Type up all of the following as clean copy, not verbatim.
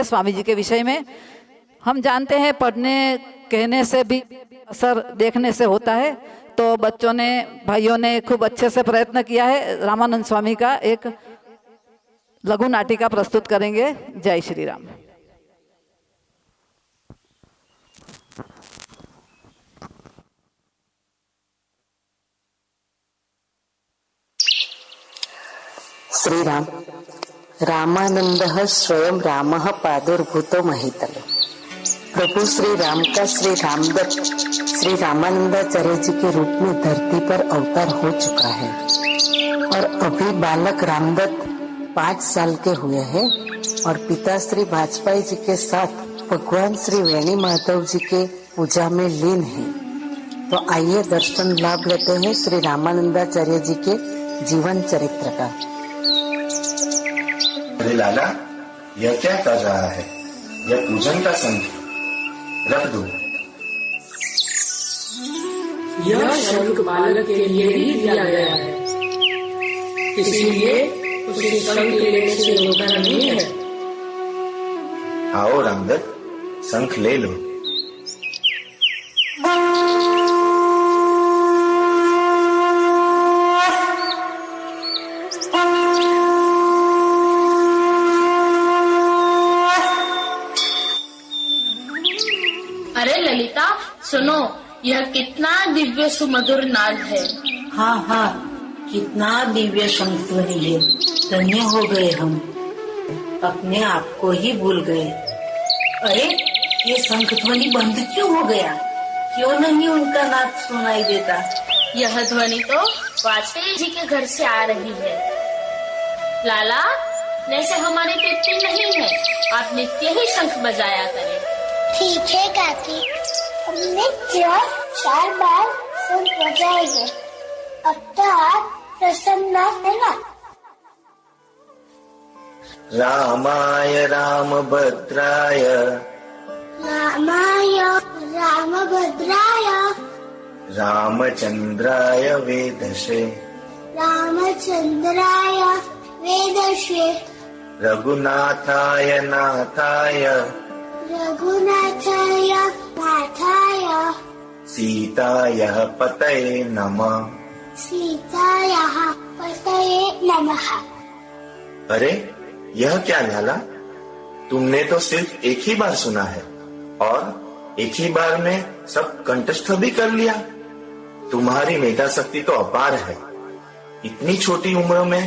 स्वामी जी के विषय में। हम जानते हैं पढ़ने कहने से भी असर देखने से होता है, तो बच्चों ने, भाइयों ने खूब अच्छे से प्रयत्न किया है। रामानंद स्वामी का एक लघु नाटिका प्रस्तुत करेंगे। जय श्री राम। श्री राम। रामानंदः स्वयं रामः पादोर्भूतो महीतले। प्रभु श्री राम का श्री रामदत्त श्री रामानंदाचार्य जी के रूप में धरती पर अवतार हो चुका है और अभी बालक रामदत्त 5 साल के हुए हैं और पिता श्री वाजपेयी जी के साथ भगवान श्री वेणी माधव जी के पूजा में लीन है। तो आइए दर्शन लाभ लेते हैं श्री रामानंदाचार्य जी के जीवन चरित्र का। अरे लाला, यह क्या कर रहा है? यह पूजन का शंख रख दो। यह शंख बालक के लिए ही दिया गया है, इसलिए उसे शंख लेने से रोका नहीं है। आओ रामदत्त, शंख ले लो। अरे ललिता, सुनो, यह कितना दिव्य सुमधुर नाद है। हाँ हाँ, कितना दिव्य शंख ध्वनि है। धन्य हो गए हम, अपने आप को ही भूल गए। अरे ये शंख ध्वनि बंद क्यों हो गया? क्यों नहीं उनका नाद सुनाई देता? यह ध्वनि तो वाजपेयी जी के घर से आ रही है। लाला, जैसे हमारी तृप्ति नहीं है, आप नित्य ही शंख बजाया करें। ठीक है काकी, हमने 4 बार शंख बजाएंगे। अब तो आप प्रसन्न है ना? रामाय रामभद्राय रामाय रामभद्राय रामचंद्राय वेदसे रामचंद्राय वेदसे रघुनाथाय नाथाय रघुनाथाय नाथाय सीताय पतये नमः। सीताय पतये नमः। अरे यह क्या लाला, तुमने तो सिर्फ एक ही बार सुना है और एक ही बार में सब कंठस्थ भी कर लिया। तुम्हारी मेधा शक्ति तो अपार है। इतनी छोटी उम्र में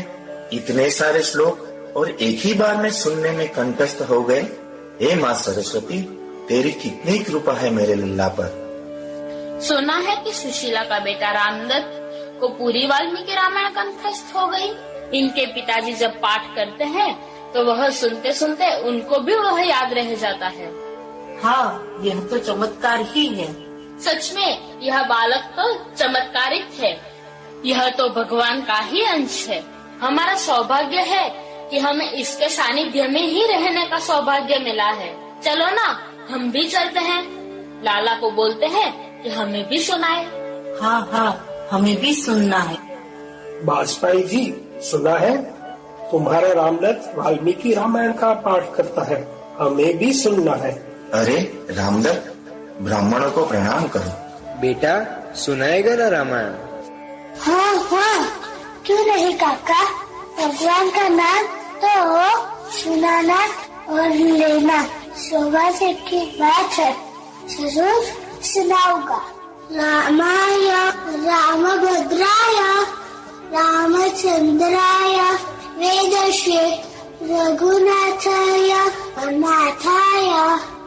इतने सारे श्लोक और एक ही बार में सुनने में कंठस्थ हो गए। हे माँ सरस्वती, तेरी कितनी कृपा है मेरे लल्ला पर। सुना है कि सुशीला का बेटा रामदत्त को पूरी वाल्मीकि रामायण कंठस्थ हो गई। इनके पिताजी जब पाठ करते हैं तो वह सुनते सुनते उनको भी वह याद रह जाता है। हाँ, यह तो चमत्कार ही है। सच में यह बालक तो चमत्कारिक है। यह तो भगवान का ही अंश है। हमारा सौभाग्य है कि हमें इसके सानिध्य में ही रहने का सौभाग्य मिला है। चलो ना, हम भी चलते हैं। लाला को बोलते हैं कि हमें भी सुनाए। हाँ हाँ, हमें भी सुनना है। वाजपेयी जी, सुना है तुम्हारा रामदत्त वाल्मीकि रामायण का पाठ करता है, हमें भी सुनना है। अरे रामदत्त, ब्राह्मणों को प्रणाम करो। बेटा, सुनाएगा ना रामायण? हाँ हाँ, क्यों नहीं काका, भगवान का नाम तो सुनाना और लेना सौभाग्य की बात है। जरूर सुनाऊंगा। रामाय रामभद्राय रामचंद्राय वेदसे रघुनाथाय नाथाय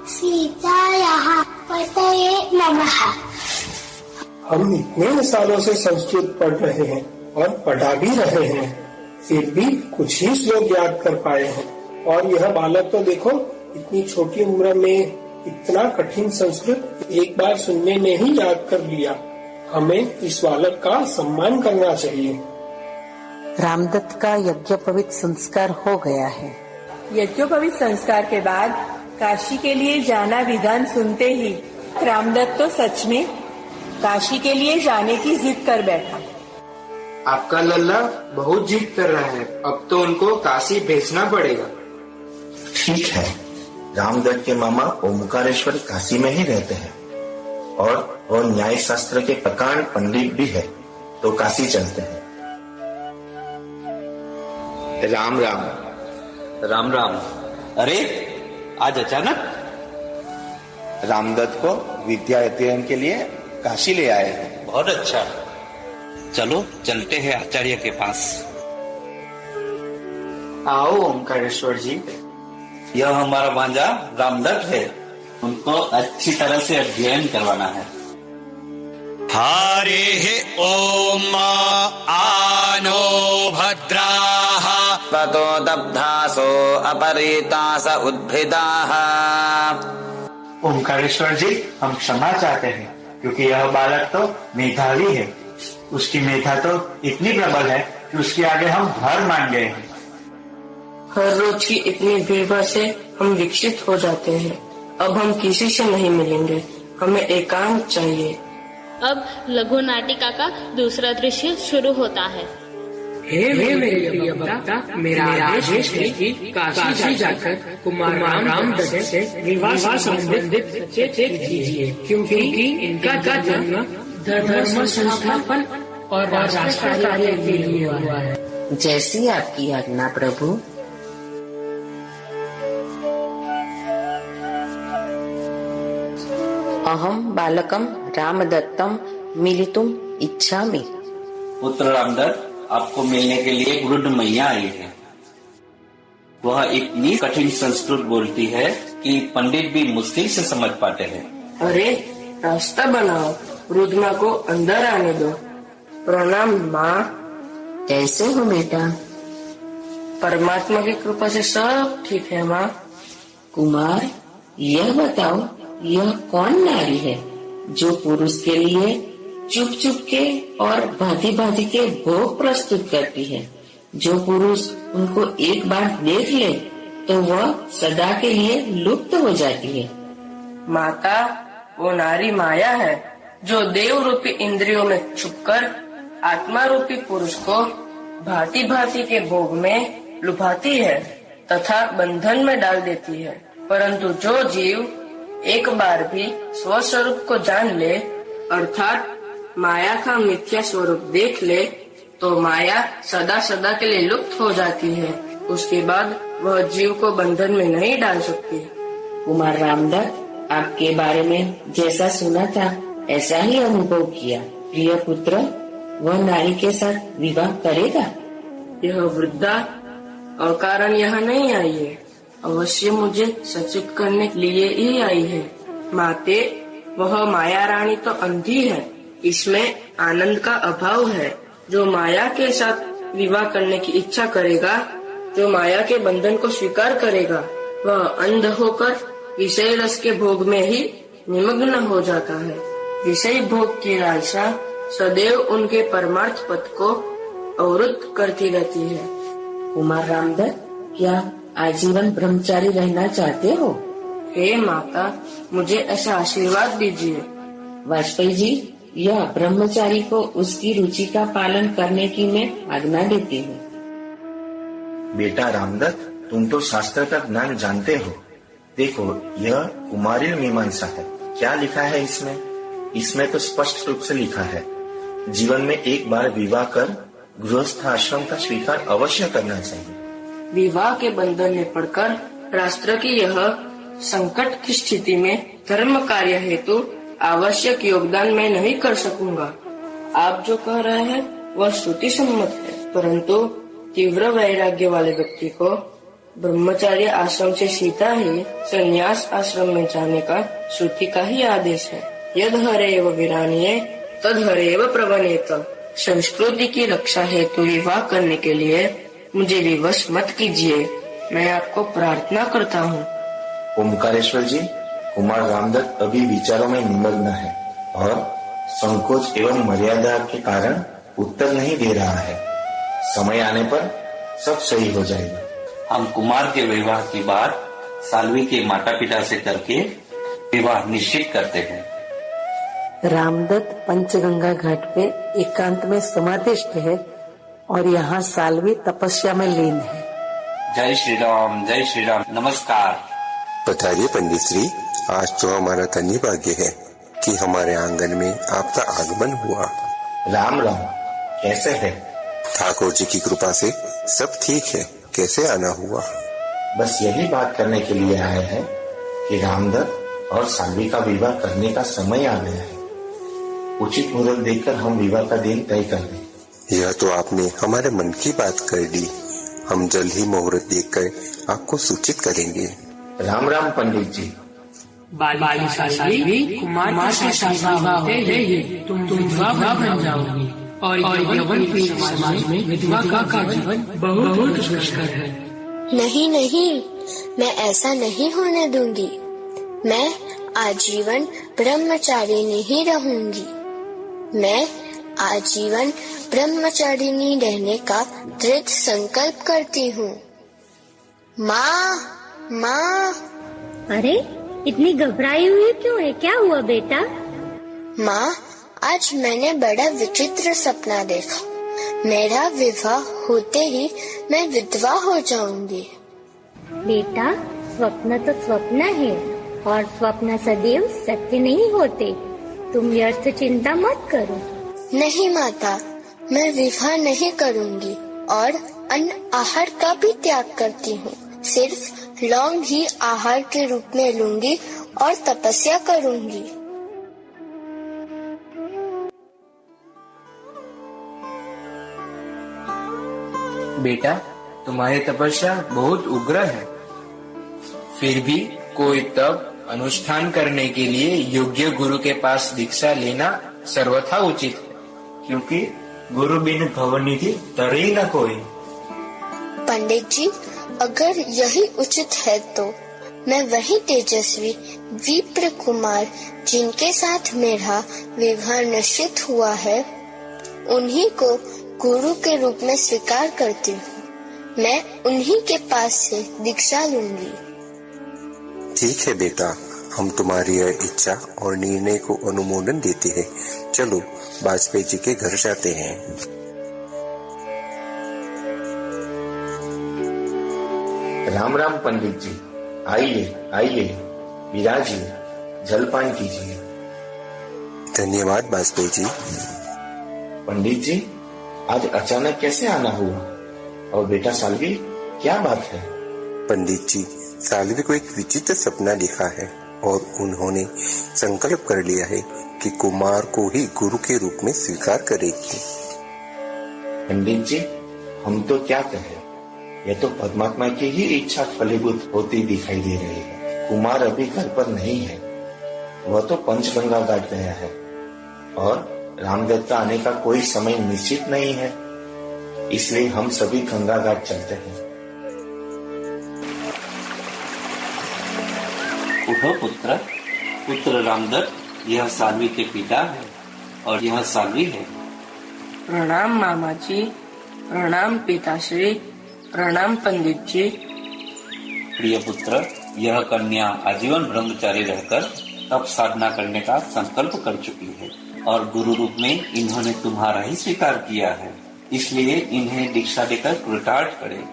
सीताय पतये नमः। हम इतने सालों से संस्कृत पढ़ रहे हैं और पढ़ा भी रहे हैं, फिर भी कुछ ही श्लोक याद कर पाए हैं। और यह बालक तो देखो, इतनी छोटी उम्र में इतना कठिन संस्कृत एक बार सुनने में ही याद कर लिया। हमें इस बालक का सम्मान करना चाहिए। रामदत्त का यज्ञोपवीत संस्कार हो गया है। यज्ञोपवीत संस्कार के बाद काशी के लिए जाना विधान सुनते ही रामदत्त तो सच में काशी के लिए जाने की जिद कर बैठा। आपका लल्ला बहुत जिद कर रहा है, अब तो उनको काशी भेजना पड़ेगा। ठीक है, रामदत्त के मामा ओमकारेश्वर काशी में ही रहते हैं और वो न्याय शास्त्र के प्रकांड पंडित भी है, तो काशी चलते हैं। राम राम। राम राम। अरे आज अचानक? रामदत्त को विद्या अध्ययन के लिए काशी ले आए हैं। बहुत अच्छा, चलो चलते हैं आचार्य के पास। आओ ओमकारेश्वर जी। यह हमारा भांजा रामदत्त है, उनको अच्छी तरह से अध्ययन करवाना है। हरे ओम आनो भद्राः ततो दब्धासो अपरीतास उद्भिदाः। ओमकारेश्वर जी, हम क्षमा चाहते हैं क्योंकि यह बालक तो मेधावी है। उसकी मेधा तो इतनी प्रबल है कि उसके आगे हम हार मान गए हैं। हर रोज की इतनी भीड़ से हम विकसित हो जाते हैं। अब हम किसी से नहीं मिलेंगे, हमें एकांत चाहिए। अब लघु नाटिका का दूसरा दृश्य शुरू होता है। हे मेरे प्रिय भक्ता, मेरा आदेश है कि काशी जाकर कुमार रामदत्त से विवाह संबंधित सचेत कीजिए, क्योंकि इनका जन्म धर्म संस्थापन और राष्ट्र कार्य के लिए हुआ है। जैसी आपकी आज्ञा प्रभु। अहम बालकम रामदत्तम मिलितुम इच्छामि। पुत्र रामदत्त, आपको मिलने के लिए वृद्ध मैया आई है। वह इतनी कठिन संस्कृत बोलती है कि पंडित भी मुश्किल से समझ पाते हैं। अरे रास्ता बनाओ, वृद्ध माँ को अंदर आने दो। प्रणाम माँ। कैसे हो बेटा? परमात्मा की कृपा से सब ठीक है माँ। कुमार, यह बताओ, यह कौन नारी है जो पुरुष के लिए चुप चुप के और भांति भांति के भोग प्रस्तुत करती है? जो पुरुष उनको एक बार देख ले तो वह सदा के लिए लुप्त हो जाती है। माता, वो नारी माया है जो देव रूपी इंद्रियों में छुपकर आत्मा रूपी पुरुष को भांति भांति के भोग में लुभाती है तथा बंधन में डाल देती है। परंतु जो जीव एक बार भी स्वस्वरूप को जान ले, अर्थात माया का मिथ्या स्वरूप देख ले, तो माया सदा सदा के लिए लुप्त हो जाती है। उसके बाद वह जीव को बंधन में नहीं डाल सकती। कुमार रामदत्त, आपके बारे में जैसा सुना था ऐसा ही अनुभव किया। प्रिय पुत्र, वह नारी के साथ विवाह करेगा? यह वृद्धा अकारण यहाँ नहीं आई है, अवश्य मुझे सचेत करने के लिए ही आई है। माते, वह माया रानी तो अंधी है, इसमें आनंद का अभाव है। जो माया के साथ विवाह करने की इच्छा करेगा, जो माया के बंधन को स्वीकार करेगा, वह अंध होकर विषय रस के भोग में ही निमग्न हो जाता है। विषय भोग की लालसा सदैव उनके परमार्थ पथ को अवरुद्ध करती रहती है। कुमार रामदत्त, क्या आजीवन ब्रह्मचारी रहना चाहते हो? हे माता, मुझे ऐसा आशीर्वाद दीजिए। वाजपेयी जी, यह ब्रह्मचारी को उसकी रुचि का पालन करने की मैं आज्ञा देती हूँ। बेटा रामदत्त, तुम तो शास्त्र का ज्ञान जानते हो। देखो, यह कुमारी मीमांसा है। क्या लिखा है इसमें? इसमें तो स्पष्ट रूप से लिखा है, जीवन में एक बार विवाह कर गृहस्थ आश्रम का स्वीकार अवश्य करना चाहिए। विवाह के बंधन में पड़कर राष्ट्र की यह संकट की स्थिति में धर्म कार्य हेतु आवश्यक योगदान मैं नहीं कर सकूंगा। आप जो कह रहे हैं वह श्रुति सम्मत है, परंतु तीव्र वैराग्य वाले व्यक्ति को ब्रह्मचार्य आश्रम से सीधा ही संन्यास आश्रम में जाने का श्रुति का ही आदेश है। यद हरेव विरानीय तद हरेव प्रवनेत। संस्कृति की रक्षा हेतु विवाह करने के लिए मुझे विवश मत कीजिए, मैं आपको प्रार्थना करता हूँ। ओमकारेश्वर जी, कुमार रामदत्त अभी विचारों में निमग्न है और संकोच एवं मर्यादा के कारण उत्तर नहीं दे रहा है। समय आने पर सब सही हो जाएगा। हम कुमार के विवाह की बात साल्वी के माता पिता से करके विवाह निश्चित करते हैं। रामदत्त पंचगंगा घाट पे एकांत में समाधिष्ठ है और यहाँ साल्वी तपस्या में लीन है। जय श्री राम, जय श्री राम। नमस्कार। पधारिए पंडित श्री, आज तो हमारा धन्य भाग्य है कि हमारे आंगन में आपका आगमन हुआ। राम राम, कैसे है? ठाकुर जी की कृपा से सब ठीक है। कैसे आना हुआ? बस यही बात करने के लिए आए हैं कि रामदत्त और साध्वी का विवाह करने का समय आ गया है। उचित मुहूर्त देखकर हम विवाह का दिन तय कर दें। यह तो आपने हमारे मन की बात कर दी। हम जल्द ही मुहूर्त देखकर आपको सूचित करेंगे। राम राम पंडित जी। बाली साध्वी कुमार से शादी होते ही तुम विधवा बन जाओगी और यवन के समाज में विधवा का जीवन बहुत दुष्कर है। नहीं नहीं, मैं ऐसा नहीं होने दूंगी। मैं आजीवन ब्रह्मचारिणी ही रहूंगी। मैं आजीवन ब्रह्मचारिणी रहने का दृढ़ संकल्प करती हूँ। माँ माँ। अरे इतनी घबराई हुई क्यों है? क्या हुआ बेटा? माँ, आज मैंने बड़ा विचित्र सपना देखा। मेरा विवाह होते ही मैं विधवा हो जाऊंगी। बेटा, स्वप्न तो स्वप्न है और स्वप्न सदैव सत्य नहीं होते। तुम व्यर्थ चिंता मत करो। नहीं माता, मैं विवाह नहीं करूंगी और अन्न आहार का भी त्याग करती हूँ। सिर्फ लौंग ही आहार के रूप में लूंगी और तपस्या करूंगी। बेटा, तुम्हारी तपस्या बहुत उग्र है। फिर भी कोई तप अनुष्ठान करने के लिए योग्य गुरु के पास दीक्षा लेना सर्वथा उचित है, क्योंकि गुरु बिन भवनिधि तरे न कोई। पंडित जी, अगर यही उचित है तो मैं वही तेजस्वी विप्र कुमार जिनके साथ मेरा विवाह निश्चित हुआ है, उन्हीं को गुरु के रूप में स्वीकार करती हूँ। मैं उन्हीं के पास से दीक्षा लूंगी। ठीक है बेटा, हम तुम्हारी यह इच्छा और निर्णय को अनुमोदन देते हैं। चलो वाजपेयी जी के घर जाते हैं। राम राम पंडित जी। आइए आइए, विराजिए, जलपान कीजिए। धन्यवाद वाजपेयी जी। पंडित जी, आज अचानक कैसे आना हुआ? और बेटा साल्वी, क्या बात है? पंडित जी, साल्वी को एक विचित्र सपना दिखा है और उन्होंने संकल्प कर लिया है कि कुमार को ही गुरु के रूप में स्वीकार करेगी। पंडित जी, हम तो क्या कहें, यह तो परमात्मा की ही इच्छा फलीभूत होती दिखाई दे रही है। कुमार अभी घर पर नहीं है, वह तो पंचगंगा घाट गया है और रामदत्त का आने का कोई समय निश्चित नहीं है, इसलिए हम सभी गंगा घाट चलते हैं। उठो पुत्र। पुत्र रामदत्त, यह साल्वी के पिता है और यह साल्वी है। प्रणाम मामा जी, प्रणाम पिताश्री, प्रणाम पंडित जी। प्रिय पुत्र, यह कन्या आजीवन ब्रह्मचारी रहकर तप साधना करने का संकल्प कर चुकी है और गुरु रूप में इन्होंने तुम्हारा ही स्वीकार किया है, इसलिए इन्हें दीक्षा देकर कृतार्थ करे।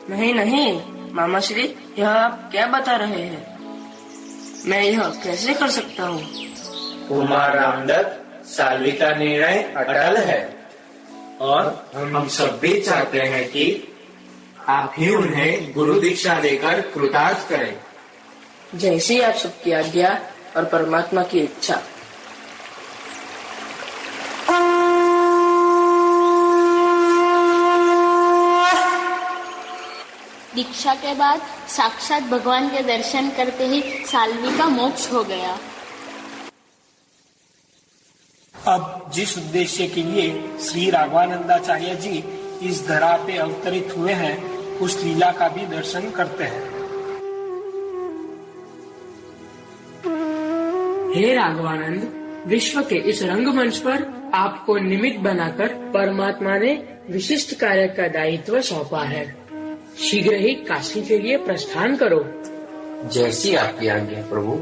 नहीं नहीं मामा श्री, यह आप क्या बता रहे हैं? मैं यह कैसे कर सकता हूँ? कुमार रामदत्त, साल्वी का निर्णय अटल है और हम सब भी चाहते हैं कि आप ही उन्हें गुरु दीक्षा देकर कृतार्थ करें। जैसी आप सबकी आज्ञा और परमात्मा की इच्छा। दीक्षा के बाद साक्षात भगवान के दर्शन करते ही साल्वी का मोक्ष हो गया। अब जिस उद्देश्य के लिए श्री राघवानंदाचार्य जी इस धरा पे अवतरित हुए हैं, उस लीला का भी दर्शन करते हैं। हे राघवानंद, विश्व के इस रंगमंच पर आपको निमित्त बनाकर परमात्मा ने विशिष्ट कार्य का दायित्व सौंपा है। शीघ्र ही काशी के लिए प्रस्थान करो। जैसी आपकी आज्ञा प्रभु।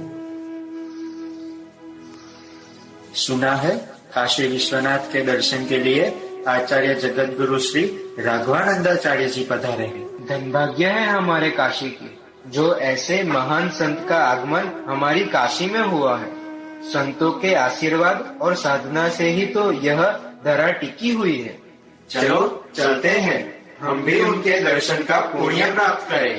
सुना है काशी विश्वनाथ के दर्शन के लिए आचार्य जगत गुरु श्री राघवानंदाचार्य जी पधारे हैं। धन भाग्य है हमारे काशी की। जो ऐसे महान संत का आगमन हमारी काशी में हुआ है। संतों के आशीर्वाद और साधना से ही तो यह धरा टिकी हुई है। चलो चलते हैं, हम भी उनके दर्शन का पुण्य प्राप्त करें।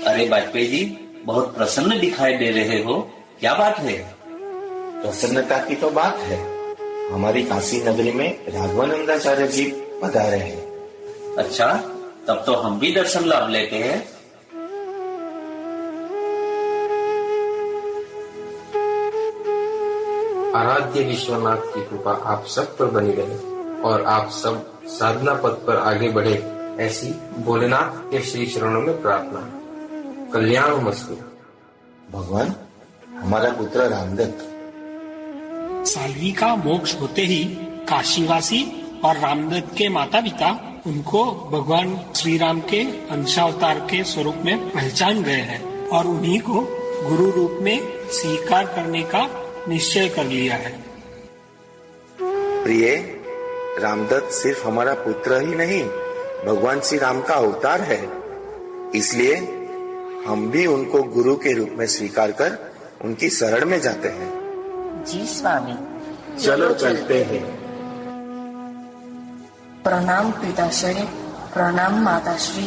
अरे वाजपेयी जी, बहुत प्रसन्न दिखाई दे रहे हो, क्या बात है? प्रसन्नता की तो बात है, हमारी काशी नगरी में राघवानंदाचार्य जी पधारे हैं। अच्छा, तब तो हम भी दर्शन लाभ लेते हैं। आराध्य विश्वनाथ की कृपा आप सब पर बनी रहे और आप सब साधना पथ पर आगे बढ़े, ऐसी भोलेनाथ के श्री चरणों में प्रार्थना। कल्याणमस्तु। भगवान, हमारा पुत्र रामदत्त। साल्वी का मोक्ष होते ही काशीवासी और रामदत्त के माता पिता उनको भगवान श्री राम के अंशावतार के स्वरूप में पहचान गए हैं और उन्हीं को गुरु रूप में स्वीकार करने का निश्चय कर लिया है। प्रिय, रामदत्त सिर्फ हमारा पुत्र ही नहीं, भगवान श्री राम का अवतार है। इसलिए हम भी उनको गुरु के रूप में स्वीकार कर उनकी शरण में जाते हैं। जी स्वामी। चलो चलते हैं। प्रणाम पिताश्री, प्रणाम माताश्री।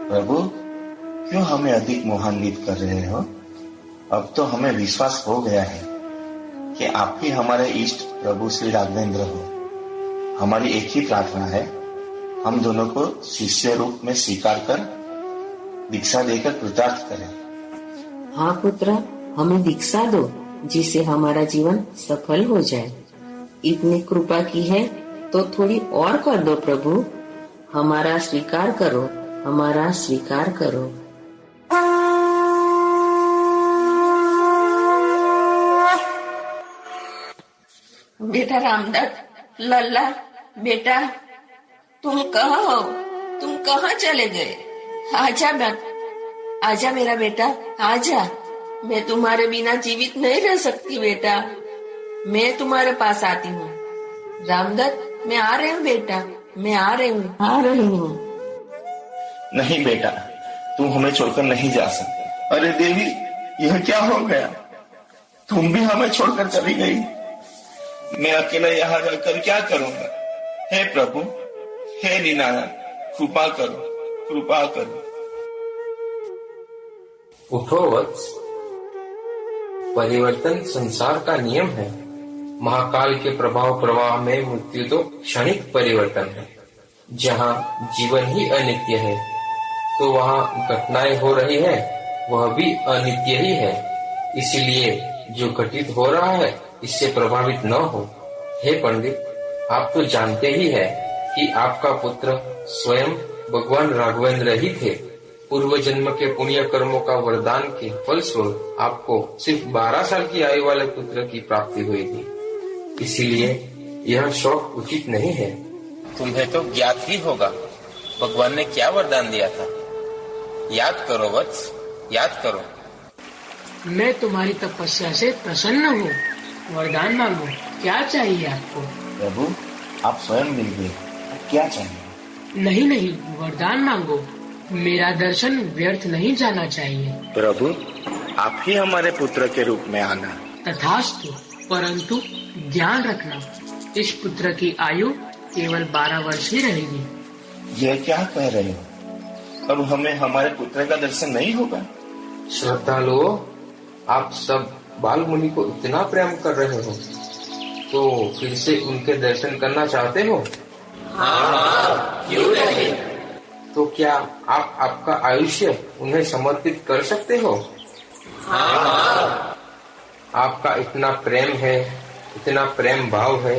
प्रभु, क्यों हमें अधिक मोहान्वित कर रहे हो? अब तो हमें विश्वास हो गया है कि आप ही हमारे इष्ट प्रभु श्री राघवेंद्र हो। हमारी एक ही प्रार्थना है, हम दोनों को शिष्य रूप में स्वीकार कर दीक्षा देकर कृतार्थ करें। हाँ पुत्र, हमें दीक्षा दो जिससे हमारा जीवन सफल हो जाए। इतनी कृपा की है तो थोड़ी और कर दो प्रभु। हमारा स्वीकार करो, हमारा स्वीकार करो। बेटा रामदत्त, लल्ला, बेटा तुम कहाँ हो? तुम कहाँ चले गए? आजा आजा मेरा बेटा, आजा। मैं तुम्हारे बिना जीवित नहीं रह सकती बेटा, मैं तुम्हारे पास आती हूँ। रामदत्त, मैं आ रही हूँ बेटा, मैं आ रही हूँ। नहीं बेटा, तुम हमें छोड़कर नहीं जा सकते। अरे देवी, यह क्या हो गया? तुम भी हमें छोड़कर चली गई। मैं अकेला यहाँ रहकर क्या करूँगा? हे प्रभु, हे दीनानाथ, कृपा करो, कृपा करो। उठो वत्स, परिवर्तन संसार का नियम है। महाकाल के प्रभाव प्रवाह में मृत्यु तो क्षणिक परिवर्तन है। जहाँ जीवन ही अनित्य है तो वहाँ घटनाएं हो रही है, वह भी अनित्य ही है। इसलिए जो घटित हो रहा है इससे प्रभावित न हो। हे पंडित, आप तो जानते ही है कि आपका पुत्र स्वयं भगवान राघवेंद्र ही थे। पूर्व जन्म के पुण्य कर्मों का वरदान के फलस्वरूप आपको सिर्फ 12 साल की आयु वाले पुत्र की प्राप्ति हुई थी। इसीलिए यह शोक उचित नहीं है। तुम्हें तो ज्ञात ही होगा भगवान ने क्या वरदान दिया था। याद करो वत्स, याद करो। मैं तुम्हारी तपस्या से प्रसन्न हूँ। वरदान मांगो, क्या चाहिए आपको? प्रभु, आप स्वयं मिल गए, क्या चाहिए? नहीं, वरदान मांगो। मेरा दर्शन व्यर्थ नहीं जाना चाहिए। प्रभु, आप ही हमारे पुत्र के रूप में आना। तथास्तु, परंतु ध्यान रखना, इस पुत्र की आयु केवल 12 वर्ष ही रहेगी। यह क्या कह रहे हो? अब हमें हमारे पुत्र का दर्शन नहीं होगा? श्रद्धालुओं, आप सब बाल मुनि को इतना प्रेम कर रहे हो तो फिर से उनके दर्शन करना चाहते हो? हाँ, क्यों नहीं? तो क्या आप आपका आयुष्य उन्हें समर्पित कर सकते हो? हाँ। आपका इतना प्रेम है, इतना प्रेम भाव है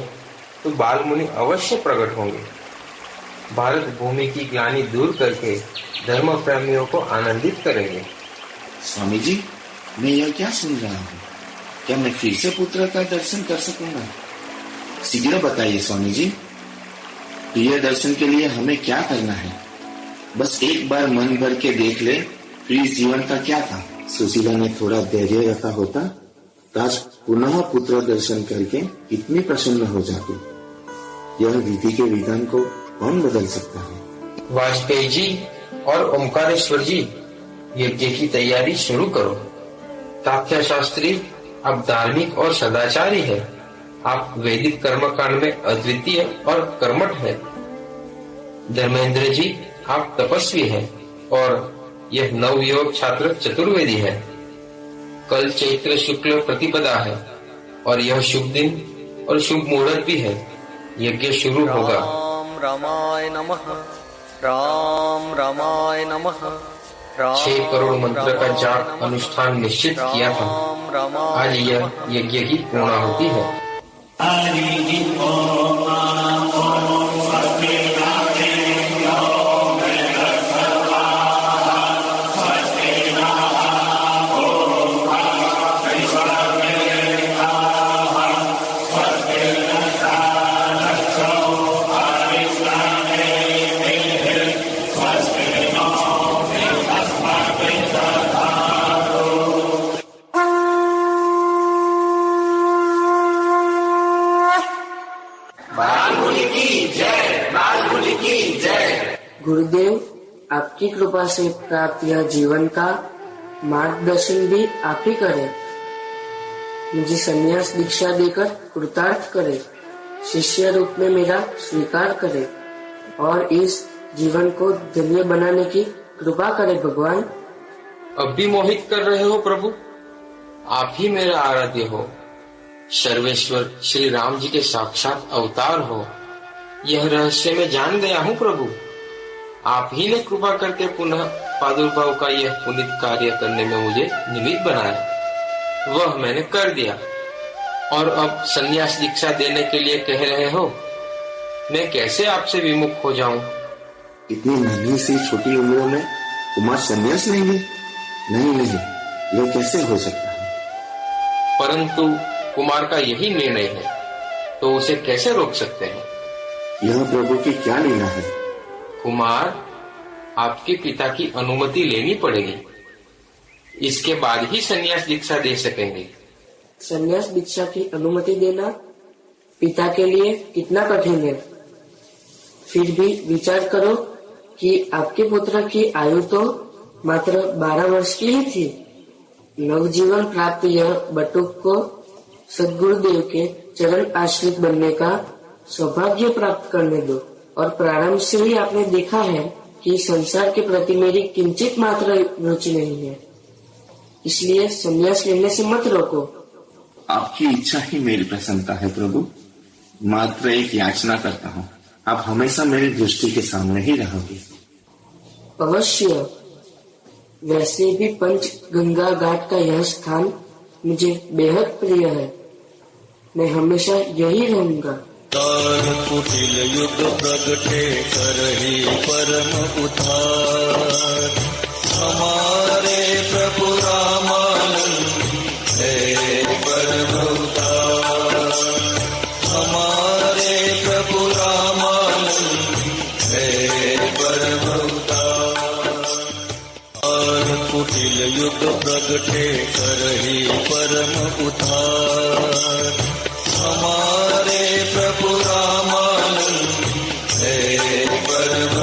तो बाल मुनि अवश्य प्रकट होंगे। भारत भूमि की ग्लानि दूर करके धर्म प्रेमियों को आनंदित करेंगे। स्वामी जी, मैं यह क्या सुन रहा हूँ? क्या मैं फिर से पुत्र का दर्शन कर सकूंगा? शीघ्र बताइए स्वामी जी। प्रिय दर्शन के लिए हमें क्या करना है? बस एक बार मन भर के देख ले, फिर जीवन का क्या था? सुशीला ने थोड़ा धैर्य रखा होता तो आज पुनः पुत्र दर्शन करके कितनी प्रसन्न हो जाती। यह विधि के विधान को कौन बदल सकता है? वाजपेयी जी, और ओमकारेश्वर जी, यज्ञ की तैयारी शुरू करो। तात्या शास्त्री, आप धार्मिक और सदाचारी है। आप वैदिक कर्मकांड में अद्वितीय और कर्मठ है। धर्मेंद्र जी, आप तपस्वी हैं और यह नवयुवक छात्र चतुर्वेदी है। कल चैत्र शुक्ल प्रतिपदा है और यह शुभ दिन और शुभ मुहूर्त भी है। यज्ञ शुरू होगा। रामाय नमः, राम रामाय नमः। 6 करोड़ मंत्र का जाप अनुष्ठान निश्चित किया था। आज यह यज्ञ की पूर्णाहुति है। गुरुदेव, आपकी कृपा से प्राप्त यह जीवन का मार्गदर्शन भी आप ही करें। मुझे संन्यास दीक्षा देकर कृतार्थ करे, शिष्य रूप में मेरा स्वीकार करे और इस जीवन को धन्य बनाने की कृपा करे भगवान। अब भी मोहित कर रहे हो प्रभु? आप ही मेरा आराध्य हो। सर्वेश्वर श्री राम जी के साक्षात अवतार हो। यह रहस्य मैं जान गया हूँ प्रभु। आप ही ने कृपा करके पुनः प्रादुर्भाव का यह पुनीत कार्य करने में मुझे निमित्त बनाया। वह मैंने कर दिया और अब संन्यास दीक्षा देने के लिए कह रहे हो। मैं कैसे आपसे विमुख हो जाऊं? इतनी नन्ही सी छोटी उम्र में कुमार संन्यास लेंगे? नहीं, यह कैसे हो सकता है? परंतु कुमार का यही निर्णय है, तो उसे कैसे रोक सकते हैं? यह प्रभु की क्या लीला है? कुमार, आपके पिता की अनुमति लेनी पड़ेगी। इसके बाद ही संन्यास दीक्षा दे सकेंगे। संन्यास दीक्षा की अनुमति देना पिता के लिए कितना कठिन है। फिर भी विचार करो कि आपके पुत्र की आयु तो मात्र 12 वर्ष की ही थी। नवजीवन प्राप्त यह बटुक को सद्गुरुदेव के चरण आश्रित बनने का सौभाग्य प्राप्त करने दो। और प्रारंभ से ही आपने देखा है कि संसार के प्रति मेरी किंचित मात्र रुचि नहीं है, इसलिए संन्यास लेने से मत रोको। आपकी इच्छा ही मेरी प्रसन्नता है प्रभु। मात्र एक याचना करता हूँ, आप हमेशा मेरी दृष्टि के सामने ही रहोगे। अवश्य। वैसे भी पंच गंगा घाट का यह स्थान मुझे बेहद प्रिय है। मैं हमेशा यही रहूंगा। कुटिल युग प्रगटे करही परम उद्धार। हमारे प्रभु रामानंद है परम उद्धार। हमारे प्रभु रामानंद है परम उद्धार। कुटिल युग प्रगटे करही परम उद्धार। हमारे प्रभु रामानंद है परम